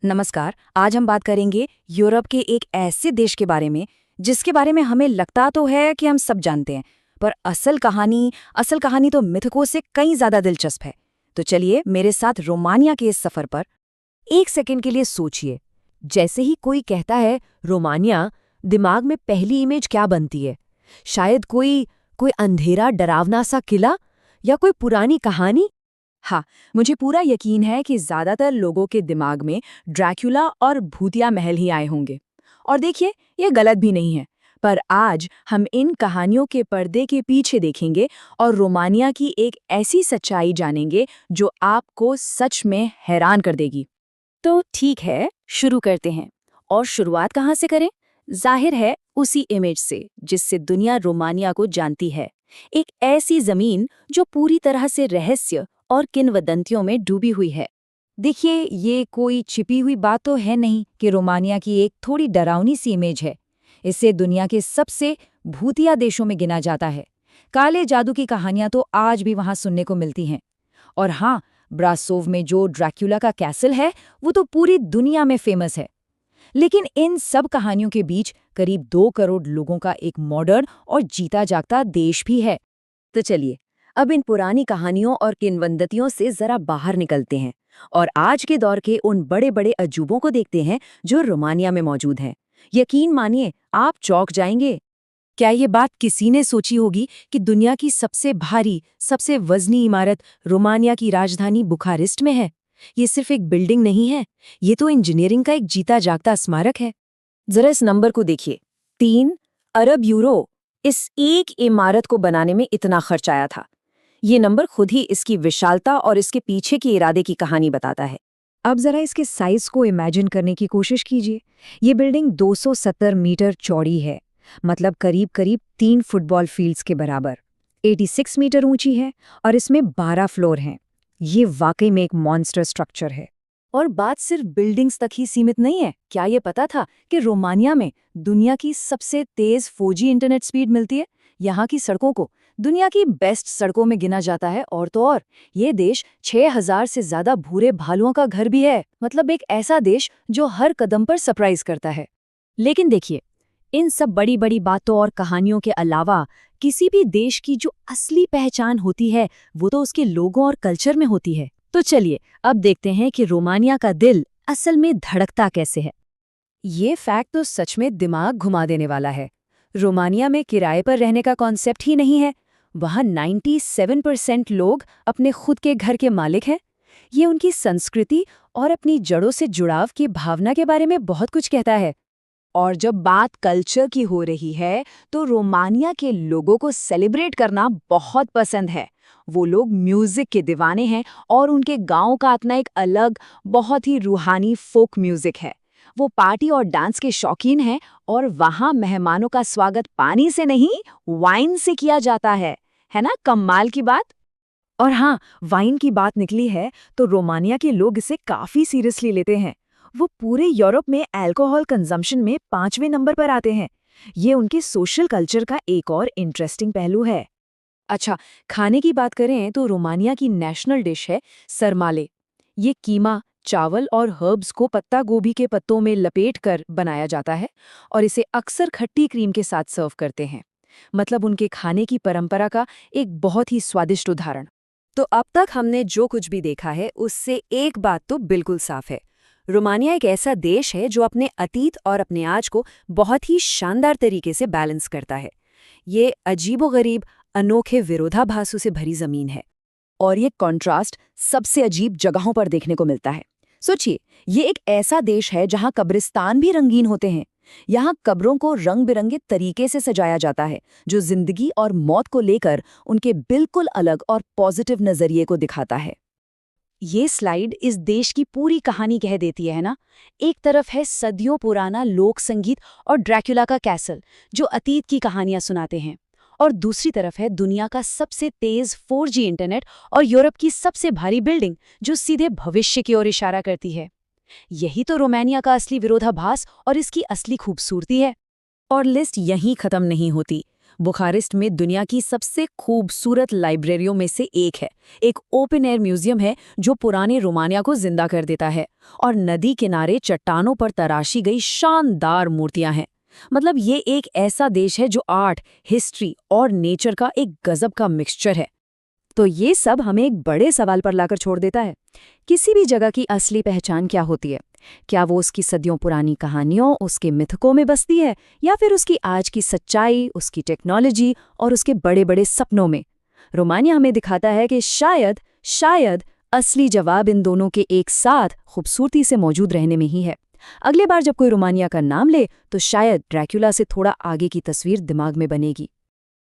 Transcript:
नमस्कार। आज हम बात करेंगे यूरोप के एक ऐसे देश के बारे में जिसके बारे में हमें लगता तो है कि हम सब जानते हैं, पर असल कहानी तो मिथकों से कहीं ज्यादा दिलचस्प है। तो चलिए मेरे साथ रोमानिया के इस सफर पर एक सेकंड के लिए सोचिए। जैसे ही कोई कहता है रोमानिया, दिमाग में पहली इमेज क्या बनती है? शायद कोई कोई अंधेरा डरावना सा किला या कोई पुरानी कहानी। हाँ, मुझे पूरा यकीन है कि ज्यादातर लोगों के दिमाग में ड्रैक्युला और भूतिया महल ही आए होंगे। और देखिए, ये गलत भी नहीं है। पर आज हम इन कहानियों के पर्दे के पीछे देखेंगे और रोमानिया की एक ऐसी सच्चाई जानेंगे जो आपको सच में हैरान कर देगी। तो ठीक है, शुरू करते हैं। और शुरुआत कहाँ से करें? जाहिर है उसी इमेज से जिससे दुनिया रोमानिया को जानती है। एक ऐसी जमीन जो पूरी तरह से रहस्य और किंवदंतियों में डूबी हुई है। देखिए, ये कोई छिपी हुई बात तो है नहीं कि रोमानिया की एक थोड़ी डरावनी सी इमेज है। इसे दुनिया के सबसे भूतिया देशों में गिना जाता है। काले जादू की कहानियां तो आज भी वहां सुनने को मिलती हैं। और हाँ, ब्रासोव में जो ड्रैक्युला का कैसल है, वो तो पूरी दुनिया में फेमस है। लेकिन इन सब कहानियों के बीच करीब 2 करोड़ लोगों का एक मॉडर्न और जीता जागता देश भी है। तो चलिए, अब इन पुरानी कहानियों और किंवदंतियों से जरा बाहर निकलते हैं और आज के दौर के उन बड़े बड़े अजूबों को देखते हैं जो रोमानिया में मौजूद हैं। यकीन मानिए, आप चौंक जाएंगे। क्या ये बात किसी ने सोची होगी कि दुनिया की सबसे भारी, सबसे वजनी इमारत रोमानिया की राजधानी बुखारेस्ट में है? ये सिर्फ एक बिल्डिंग नहीं है, ये तो इंजीनियरिंग का एक जीता जागता स्मारक है। जरा इस नंबर को देखिए, 3 अरब यूरो। इस एक इमारत को बनाने में इतना खर्च आया था। ये नंबर खुद ही इसकी विशालता और इसके पीछे के इरादे की कहानी बताता है। अब जरा इसके साइज को इमेजिन करने की कोशिश कीजिए। ये बिल्डिंग 270 मीटर चौड़ी है, मतलब करीब करीब 3 फुटबॉल फील्ड्स के बराबर। 86 मीटर ऊंची है और इसमें 12 फ्लोर हैं। ये वाकई में एक मॉन्स्टर स्ट्रक्चर है। और बात सिर्फ बिल्डिंग्स तक ही सीमित नहीं है। क्या ये पता था कि रोमानिया में दुनिया की सबसे तेज 4G इंटरनेट स्पीड मिलती है? यहाँ की सड़कों को दुनिया की बेस्ट सड़कों में गिना जाता है। और तो और, ये देश 6000 से ज्यादा भूरे भालुओं का घर भी है। मतलब एक ऐसा देश जो हर कदम पर सरप्राइज करता है। लेकिन देखिए, इन सब बड़ी बड़ी बातों और कहानियों के अलावा किसी भी देश की जो असली पहचान होती है, वो तो उसके लोगों और कल्चर में होती है। तो चलिए अब देखते हैं कि रोमानिया का दिल असल में धड़कता कैसे है। ये फैक्ट तो सच में दिमाग घुमा देने वाला है। रोमानिया में किराए पर रहने का कॉन्सेप्ट ही नहीं है। वहाँ 97% लोग अपने खुद के घर के मालिक हैं। ये उनकी संस्कृति और अपनी जड़ों से जुड़ाव की भावना के बारे में बहुत कुछ कहता है। और जब बात कल्चर की हो रही है, तो रोमानिया के लोगों को सेलिब्रेट करना बहुत पसंद है। वो लोग म्यूजिक के दीवाने हैं और उनके गांव का अपना एक अलग, बहुत ही रूहानी फोक म्यूजिक है। वो पार्टी और डांस के शौकीन हैं और वहाँ मेहमानों का स्वागत पानी से नहीं, वाइन से किया जाता है ना? कमाल की बात। और हाँ, वाइन की बात निकली है तो रोमानिया के लोग इसे काफी सीरियसली लेते हैं। वो पूरे यूरोप में अल्कोहल कंजम्पशन में 5वें नंबर पर आते हैं। ये उनके सोशल कल्चर का एक और इंटरेस्टिंग पहलू है। अच्छा, खाने की बात करें तो रोमानिया की नेशनल डिश है सरमाले। ये कीमा, चावल और हर्ब्स को पत्ता गोभी के पत्तों में लपेट कर बनाया जाता है और इसे अक्सर खट्टी क्रीम के साथ सर्व करते हैं। मतलब उनके खाने की परंपरा का एक बहुत ही स्वादिष्ट उदाहरण। तो अब तक हमने जो कुछ भी देखा है उससे एक बात तो बिल्कुल साफ है। रोमानिया एक ऐसा देश है जो अपने अतीत और अपने आज को बहुत ही शानदार तरीके से बैलेंस करता है। ये अजीबोगरीब, अनोखे विरोधाभासों से भरी जमीन है और ये कॉन्ट्रास्ट सबसे अजीब जगहों पर देखने को मिलता है। सोचिए, ये एक ऐसा देश है जहां कब्रिस्तान भी रंगीन होते हैं। यहाँ कब्रों को रंग बिरंगे तरीके से सजाया जाता है, जो जिंदगी और मौत को लेकर उनके बिल्कुल अलग और पॉजिटिव नजरिए को दिखाता है। ये स्लाइड इस देश की पूरी कहानी कह देती है ना। एक तरफ है सदियों पुराना लोक संगीत और ड्रैक्युला का कैसल, जो अतीत की कहानियां सुनाते हैं, और दूसरी तरफ है दुनिया का सबसे तेज 4G इंटरनेट और यूरोप की सबसे भारी बिल्डिंग, जो सीधे भविष्य की ओर इशारा करती है। यही तो रोमानिया का असली विरोधाभास और इसकी असली खूबसूरती है। और लिस्ट यहीं खत्म नहीं होती। बुखारेस्ट में दुनिया की सबसे खूबसूरत लाइब्रेरियों में से एक है। एक ओपन एयर म्यूजियम है जो पुराने रोमानिया को जिंदा कर देता है, और नदी किनारे चट्टानों पर तराशी गई शानदार मूर्तियां हैं। मतलब ये एक ऐसा देश है जो आर्ट, हिस्ट्री और नेचर का एक गजब का मिक्सचर है। तो ये सब हमें एक बड़े सवाल पर लाकर छोड़ देता है। किसी भी जगह की असली पहचान क्या होती है? क्या वो उसकी सदियों पुरानी कहानियों, उसके मिथकों में बसती है, या फिर उसकी आज की सच्चाई, उसकी टेक्नोलॉजी और उसके बड़े-बड़े सपनों में? रोमानिया हमें दिखाता है कि शायद असली जवाब इन दोनों के एक साथ खूबसूरती से मौजूद रहने में ही है। अगले बार जब कोई रोमानिया का नाम ले तो शायद ड्रैक्युला से थोड़ा आगे की तस्वीर दिमाग में बनेगी।